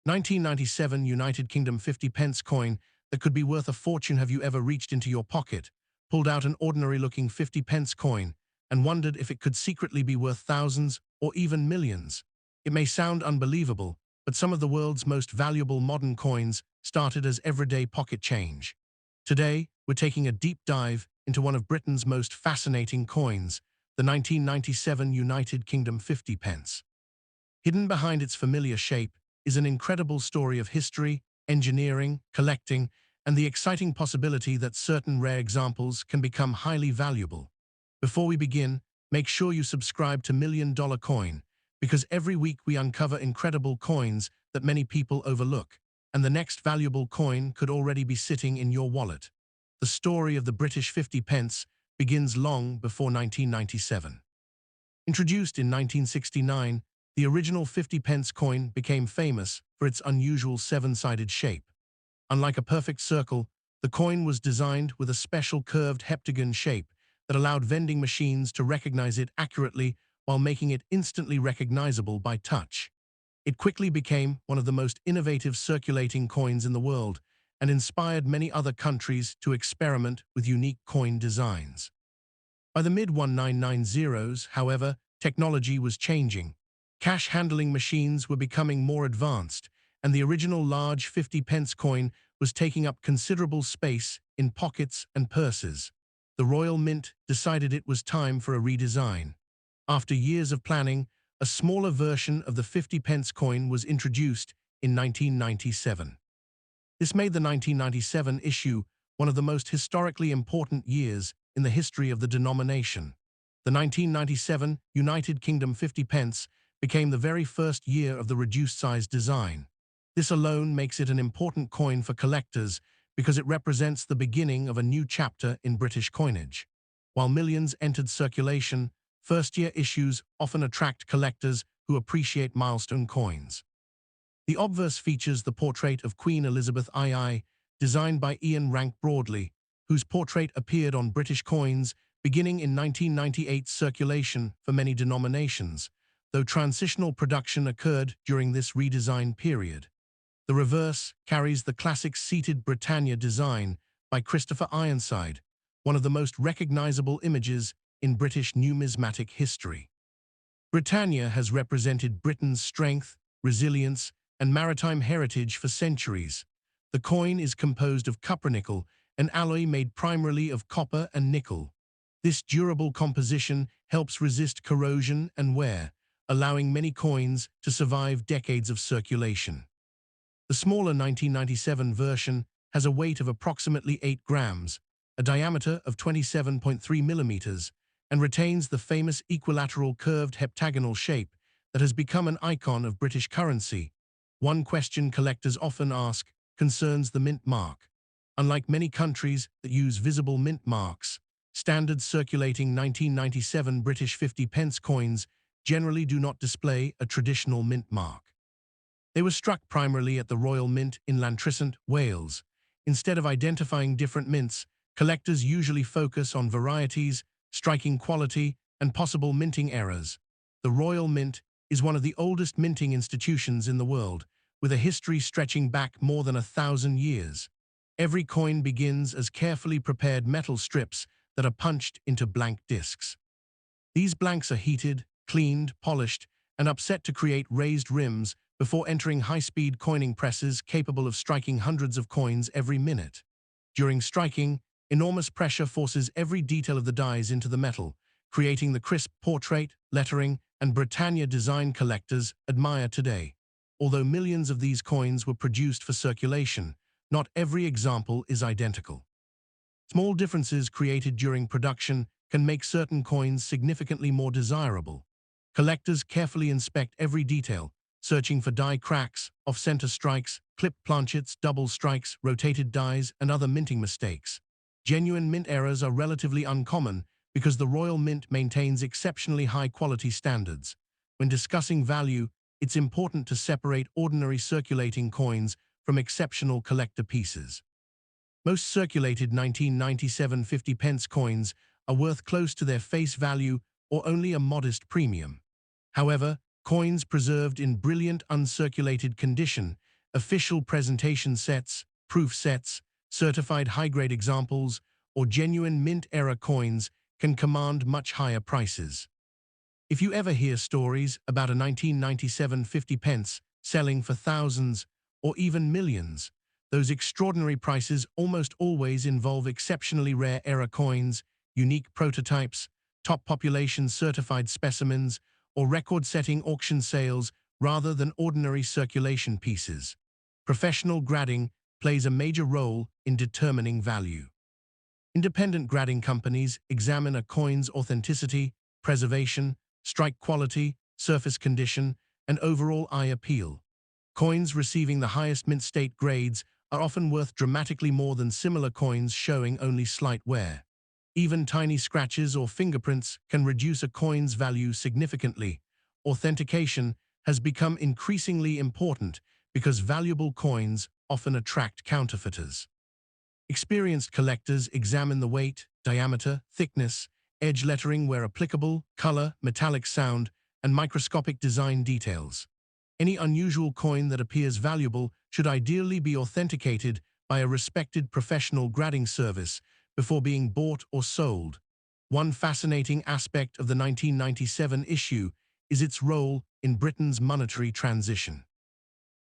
1997 United Kingdom 50 pence coin that could be worth a fortune. Have you ever reached into your pocket, pulled out an ordinary-looking 50 pence coin, and wondered if it could secretly be worth thousands or even millions? It may sound unbelievable, but some of the world's most valuable modern coins started as everyday pocket change. Today, we're taking a deep dive into one of Britain's most fascinating coins, the 1997 United Kingdom 50 pence. Hidden behind its familiar shape is an incredible story of history, engineering, collecting, and the exciting possibility that certain rare examples can become highly valuable. Before we begin, make sure you subscribe to Million Dollar Coin, because every week we uncover incredible coins that many people overlook, and the next valuable coin could already be sitting in your wallet. The story of the British 50 pence begins long before 1997. Introduced in 1969, the original 50 pence coin became famous for its unusual seven-sided shape. Unlike a perfect circle, the coin was designed with a special curved heptagon shape that allowed vending machines to recognize it accurately while making it instantly recognizable by touch. It quickly became one of the most innovative circulating coins in the world and inspired many other countries to experiment with unique coin designs. By the mid-1990s, however, technology was changing. Cash handling machines were becoming more advanced, and the original large 50 pence coin was taking up considerable space in pockets and purses. The Royal Mint decided it was time for a redesign. After years of planning, a smaller version of the 50 pence coin was introduced in 1997. This made the 1997 issue one of the most historically important years in the history of the denomination. The 1997 United Kingdom 50 pence became the very first year of the reduced-size design. This alone makes it an important coin for collectors because it represents the beginning of a new chapter in British coinage. While millions entered circulation, first-year issues often attract collectors who appreciate milestone coins. The obverse features the portrait of Queen Elizabeth II, designed by Ian Rank Broadley, whose portrait appeared on British coins beginning in 1998 circulation for many denominations, though transitional production occurred during this redesign period. The reverse carries the classic seated Britannia design by Christopher Ironside, one of the most recognizable images in British numismatic history. Britannia has represented Britain's strength, resilience, and maritime heritage for centuries. The coin is composed of cupronickel, an alloy made primarily of copper and nickel. This durable composition helps resist corrosion and wear, allowing many coins to survive decades of circulation. The smaller 1997 version has a weight of approximately 8 grams, a diameter of 27.3 millimeters, and retains the famous equilateral curved heptagonal shape that has become an icon of British currency. One question collectors often ask concerns the mint mark. Unlike many countries that use visible mint marks, standard circulating 1997 British 50 pence coins generally do not display a traditional mint mark. They were struck primarily at the Royal Mint in Llantrisant, Wales. Instead of identifying different mints, collectors usually focus on varieties, striking quality, and possible minting errors. The Royal Mint is one of the oldest minting institutions in the world, with a history stretching back more than 1,000 years. Every coin begins as carefully prepared metal strips that are punched into blank discs. These blanks are heated, cleaned, polished, and upset to create raised rims before entering high-speed coining presses capable of striking hundreds of coins every minute. During striking, enormous pressure forces every detail of the dies into the metal, creating the crisp portrait, lettering, and Britannia design collectors admire today. Although millions of these coins were produced for circulation, not every example is identical. Small differences created during production can make certain coins significantly more desirable. Collectors carefully inspect every detail, searching for die cracks, off-center strikes, clipped planchets, double strikes, rotated dies, and other minting mistakes. Genuine mint errors are relatively uncommon because the Royal Mint maintains exceptionally high-quality standards. When discussing value, it's important to separate ordinary circulating coins from exceptional collector pieces. Most circulated 1997 50 pence coins are worth close to their face value or only a modest premium. However, coins preserved in brilliant uncirculated condition Official presentation sets, proof sets, certified high-grade examples, or genuine mint-era coins can command much higher prices. If you ever hear stories about a 1997 50 pence selling for thousands or even millions, those extraordinary prices almost always involve exceptionally rare era coins, unique prototypes, top population certified specimens, or record-setting auction sales rather than ordinary circulation pieces. Professional grading plays a major role in determining value. Independent grading companies examine a coin's authenticity, preservation, strike quality, surface condition, and overall eye appeal. Coins receiving the highest mint state grades are often worth dramatically more than similar coins showing only slight wear. Even tiny scratches or fingerprints can reduce a coin's value significantly. Authentication has become increasingly important because valuable coins often attract counterfeiters. Experienced collectors examine the weight, diameter, thickness, edge lettering where applicable, color, metallic sound, and microscopic design details. Any unusual coin that appears valuable should ideally be authenticated by a respected professional grading service before being bought or sold. One fascinating aspect of the 1997 issue is its role in Britain's monetary transition.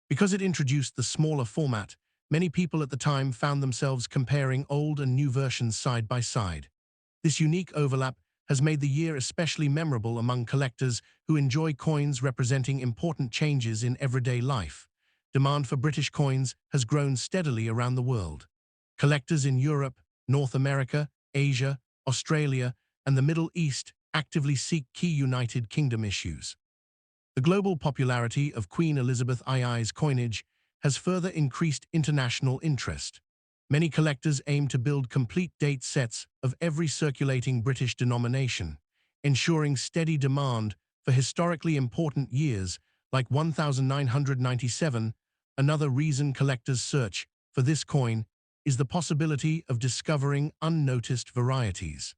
Because it introduced the smaller format, many people at the time found themselves comparing old and new versions side by side. This unique overlap has made the year especially memorable among collectors who enjoy coins representing important changes in everyday life. Demand for British coins has grown steadily around the world. Collectors in Europe, North America, Asia, Australia, and the Middle East actively seek key United Kingdom issues. The global popularity of Queen Elizabeth II's coinage has further increased international interest. Many collectors aim to build complete date sets of every circulating British denomination, ensuring steady demand for historically important years like 1997. Another reason collectors search for this coin is the possibility of discovering unnoticed varieties.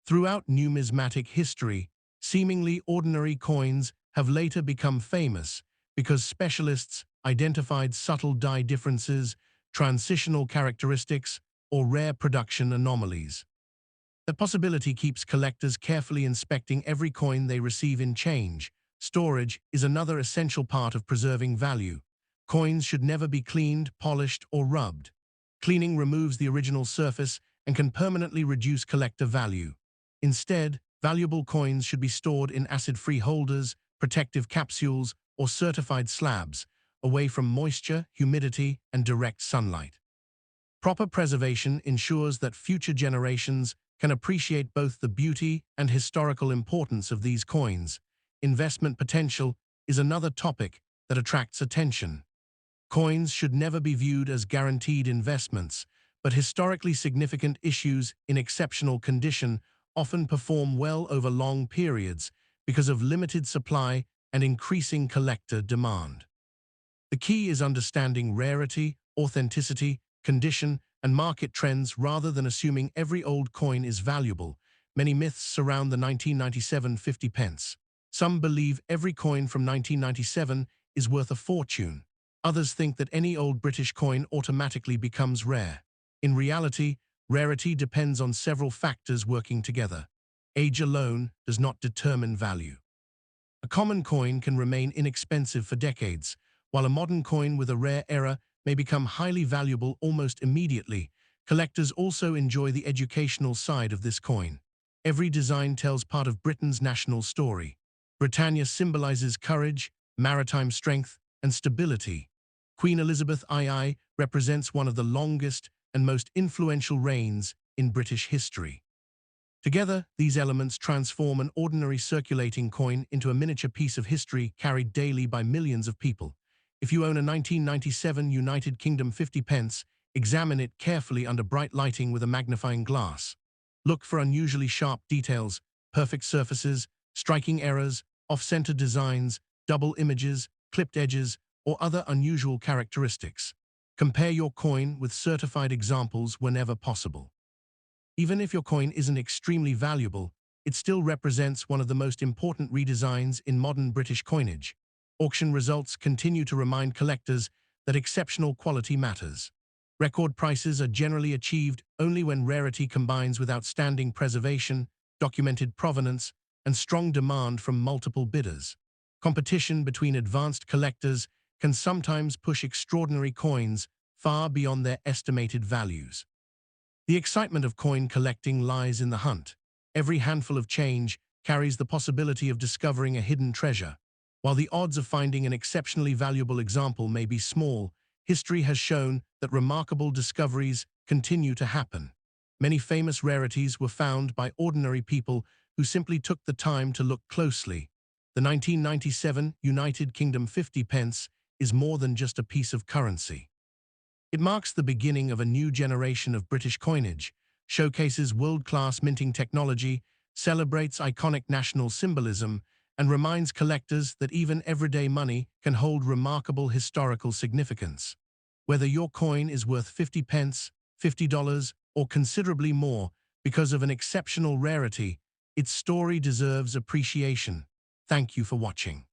Throughout numismatic history, seemingly ordinary coins have later become famous because specialists identified subtle die differences, transitional characteristics, or rare production anomalies. The possibility keeps collectors carefully inspecting every coin they receive in change. Storage is another essential part of preserving value. Coins should never be cleaned, polished, or rubbed. Cleaning removes the original surface and can permanently reduce collector value. Instead, valuable coins should be stored in acid-free holders, protective capsules, or certified slabs, away from moisture, humidity, and direct sunlight. Proper preservation ensures that future generations can appreciate both the beauty and historical importance of these coins. Investment potential is another topic that attracts attention. Coins should never be viewed as guaranteed investments, but historically significant issues in exceptional condition often perform well over long periods because of limited supply and increasing collector demand. The key is understanding rarity, authenticity, condition, and market trends rather than assuming every old coin is valuable. Many myths surround the 1997 50 pence. Some believe every coin from 1997 is worth a fortune. Others think that any old British coin automatically becomes rare. In reality, rarity depends on several factors working together. Age alone does not determine value. A common coin can remain inexpensive for decades, while a modern coin with a rare era may become highly valuable almost immediately. Collectors also enjoy the educational side of this coin. Every design tells part of Britain's national story. Britannia symbolizes courage, maritime strength, and stability. Queen Elizabeth II represents one of the longest and most influential reigns in British history. Together, these elements transform an ordinary circulating coin into a miniature piece of history carried daily by millions of people. If you own a 1997 United Kingdom 50 pence, examine it carefully under bright lighting with a magnifying glass. Look for unusually sharp details, perfect surfaces, striking errors, off-center designs, double images, clipped edges, or other unusual characteristics. Compare your coin with certified examples whenever possible. Even if your coin isn't extremely valuable, it still represents one of the most important redesigns in modern British coinage. Auction results continue to remind collectors that exceptional quality matters. Record prices are generally achieved only when rarity combines with outstanding preservation, documented provenance, and strong demand from multiple bidders. Competition between advanced collectors can sometimes push extraordinary coins far beyond their estimated values. The excitement of coin collecting lies in the hunt. Every handful of change carries the possibility of discovering a hidden treasure. While the odds of finding an exceptionally valuable example may be small, history has shown that remarkable discoveries continue to happen. Many famous rarities were found by ordinary people who simply took the time to look closely. The 1997 United Kingdom 50 pence is more than just a piece of currency. It marks the beginning of a new generation of British coinage, showcases world-class minting technology, celebrates iconic national symbolism, and reminds collectors that even everyday money can hold remarkable historical significance. Whether your coin is worth 50 pence, $50, or considerably more because of an exceptional rarity, its story deserves appreciation. Thank you for watching.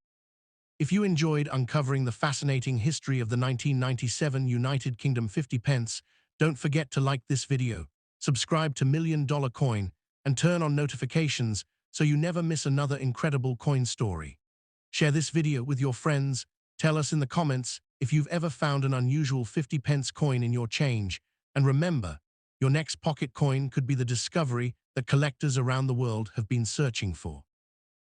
If you enjoyed uncovering the fascinating history of the 1997 United Kingdom 50 pence, don't forget to like this video, subscribe to Million Dollar Coin, and turn on notifications so you never miss another incredible coin story. Share this video with your friends. Tell us in the comments if you've ever found an unusual 50 pence coin in your change. And remember, your next pocket coin could be the discovery that collectors around the world have been searching for.